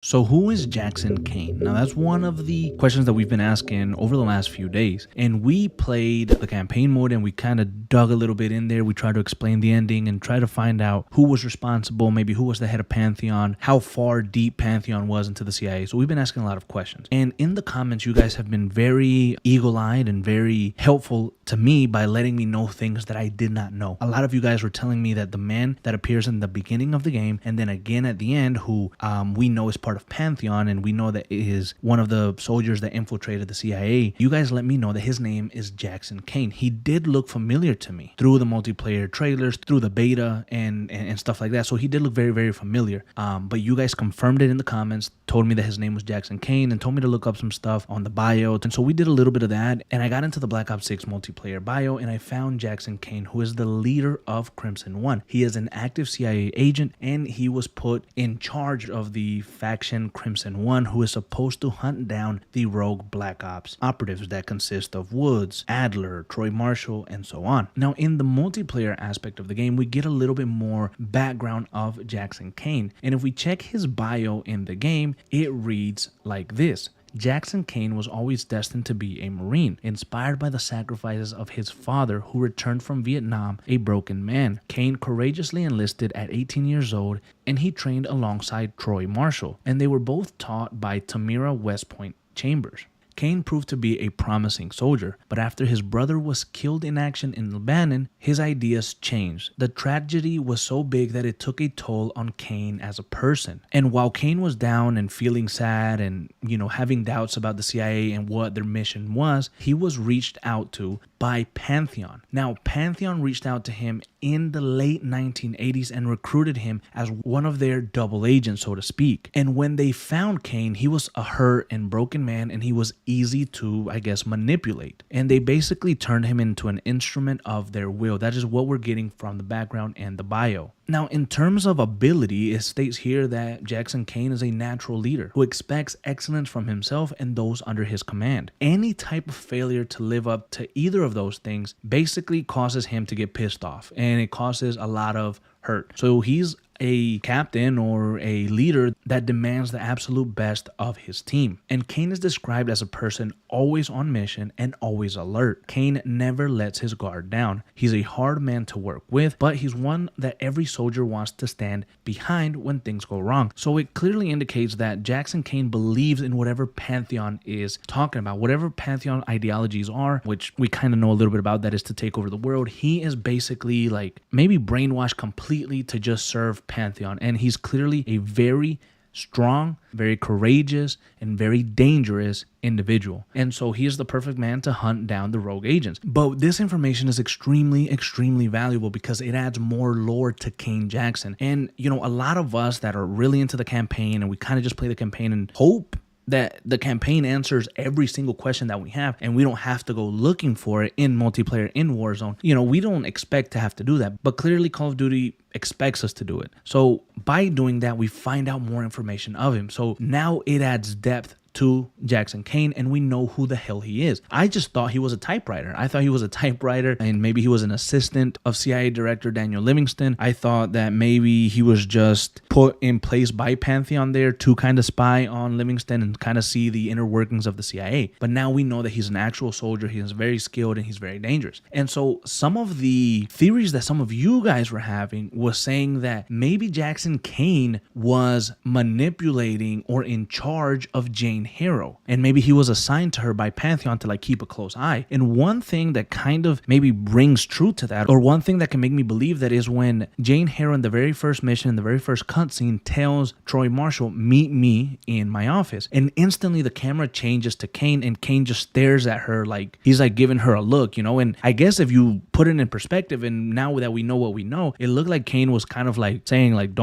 So who is Jackson Caine? Now that's one of the questions that we've been asking over the last few days. And we played the campaign mode and we kind of dug a little bit in there. We tried to explain the ending and try to find out who was responsible, maybe who was the head of Pantheon, how far deep Pantheon was into the CIA. So we've been asking a lot of questions. And in the comments, you guys have been very eagle-eyed and very helpful to me by letting me know things that I did not know. A lot of you guys were telling me that the man that appears in the beginning of the game and then again at the end, who we know is part of Pantheon and we know that is one of the soldiers that infiltrated the CIA, you guys let me know that his name is Jackson Caine. He did look familiar to me through the multiplayer trailers, through the beta and stuff like that. So he did look very, very familiar. But you guys confirmed it in the comments, told me that his name was Jackson Caine and told me to look up some stuff on the bio. And so we did a little bit of that and I got into the Black Ops 6 multiplayer bio and I found Jackson Caine, who is the leader of Crimson One. He is an active CIA agent and he was put in charge of the faction Crimson One, who is supposed to hunt down the rogue Black Ops operatives that consist of Woods, Adler, Troy Marshall, and so on. Now, in the multiplayer aspect of the game, we get a little bit more background of Jackson Caine. And if we check his bio in the game, it reads like this. Jackson Caine was always destined to be a Marine, inspired by the sacrifices of his father who returned from Vietnam a broken man. Caine courageously enlisted at 18 years old and he trained alongside Troy Marshall, and they were both taught by Tamira West Point Chambers. Caine proved to be a promising soldier, but after his brother was killed in action in Lebanon, his ideas changed. The tragedy was so big that it took a toll on Caine as a person. And while Caine was down and feeling sad and, having doubts about the CIA and what their mission was, he was reached out to by Pantheon. Now, Pantheon reached out to him in the late 1980s and recruited him as one of their double agents, so to speak. And when they found Caine, he was a hurt and broken man and he was easy to, manipulate. And they basically turned him into an instrument of their will. That is what we're getting from the background and the bio. Now, in terms of ability, it states here that Jackson Caine is a natural leader who expects excellence from himself and those under his command. Any type of failure to live up to either of those things basically causes him to get pissed off, and it causes a lot of hurt. So he's a captain or a leader that demands the absolute best of his team. And Caine is described as a person always on mission and always alert. Caine never lets his guard down. He's a hard man to work with, but he's one that every soldier wants to stand behind when things go wrong. So it clearly indicates that Jackson Caine believes in whatever Pantheon is talking about, whatever Pantheon ideologies are, which we kind of know a little bit about, that is to take over the world. He is basically maybe brainwashed completely to just serve Pantheon, and he's clearly a very strong, very courageous, and very dangerous individual. And so he is the perfect man to hunt down the rogue agents. But this information is extremely, extremely valuable because it adds more lore to Caine Jackson. And, a lot of us that are really into the campaign and we kind of just play the campaign and hope that the campaign answers every single question that we have and we don't have to go looking for it in multiplayer, in Warzone. We don't expect to have to do that, but clearly Call of Duty expects us to do it. So by doing that, we find out more information of him. So now it adds depth to Jackson Caine and we know who the hell he is. I just thought he was a typewriter. I thought he was a typewriter and maybe he was an assistant of CIA Director Daniel Livingston. I thought that maybe he was just put in place by Pantheon there to kind of spy on Livingston and kind of see the inner workings of the CIA. But now we know that he's an actual soldier. He is very skilled and he's very dangerous. And so some of the theories that some of you guys were having was saying that maybe Jackson Caine was manipulating or in charge of Jane Harrow, and maybe he was assigned to her by Pantheon to keep a close eye. And one thing that kind of maybe brings truth to that, or one thing that can make me believe that, is when Jane Harrow in the very first mission, in the very first cutscene, tells Troy Marshall, "Meet me in my office," and instantly the camera changes to Caine and Caine just stares at her like he's giving her a look, and I guess if you put it in perspective, and now that we know what we know, it looked like Caine was kind of saying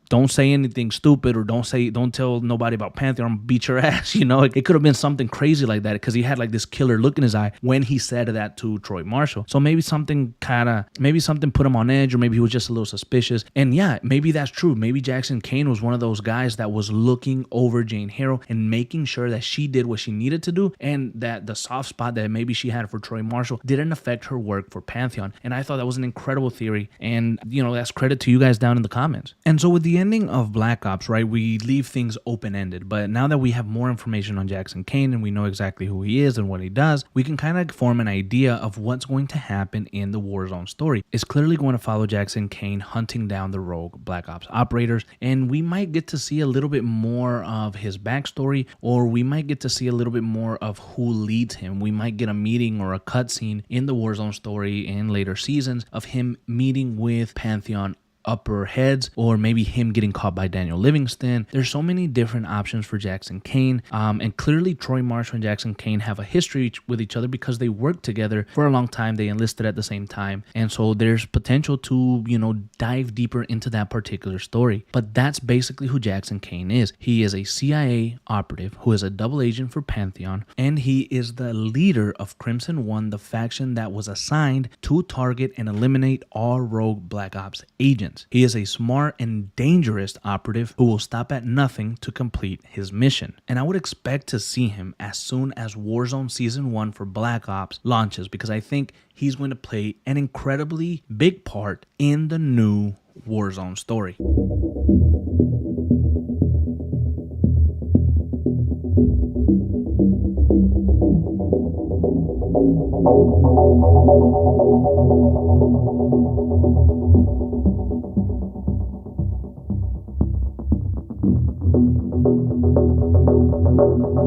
don't say anything stupid, or don't tell nobody about Pantheon, I'll beat beat your ass. You know, it could have been something crazy like that because he had like this killer look in his eye when he said that to Troy Marshall. So maybe something put him on edge, or maybe he was just a little suspicious. And yeah, maybe that's true. Maybe Jackson Caine was one of those guys that was looking over Jane Harrow and making sure that she did what she needed to do, and that the soft spot that maybe she had for Troy Marshall didn't affect her work for Pantheon. And I thought that was an incredible theory, and that's credit to you guys down in the comments. And so with the ending of Black Ops, right, we leave things open-ended, but now that we have more information on Jackson Caine and we know exactly who he is and what he does, we can kind of form an idea of what's going to happen in the Warzone story. It's clearly going to follow Jackson Caine hunting down the rogue Black Ops operators, and we might get to see a little bit more of his backstory, or we might get to see a little bit more of who leads him. We might get a meeting or a cutscene in the Warzone story in later seasons of him meeting with Pantheon upper heads, or maybe him getting caught by Daniel Livingston. There's so many different options for Jackson Caine, and clearly Troy Marshall and Jackson Caine have a history with each other because they worked together for a long time. They enlisted at the same time, and so there's potential to dive deeper into that particular story. But that's basically who Jackson Caine is. He is a CIA operative who is a double agent for Pantheon, and he is the leader of Crimson One, the faction that was assigned to target and eliminate all rogue Black Ops agents. He is a smart and dangerous operative who will stop at nothing to complete his mission. And I would expect to see him as soon as Warzone Season 1 for Black Ops launches, because I think he's going to play an incredibly big part in the new Warzone story.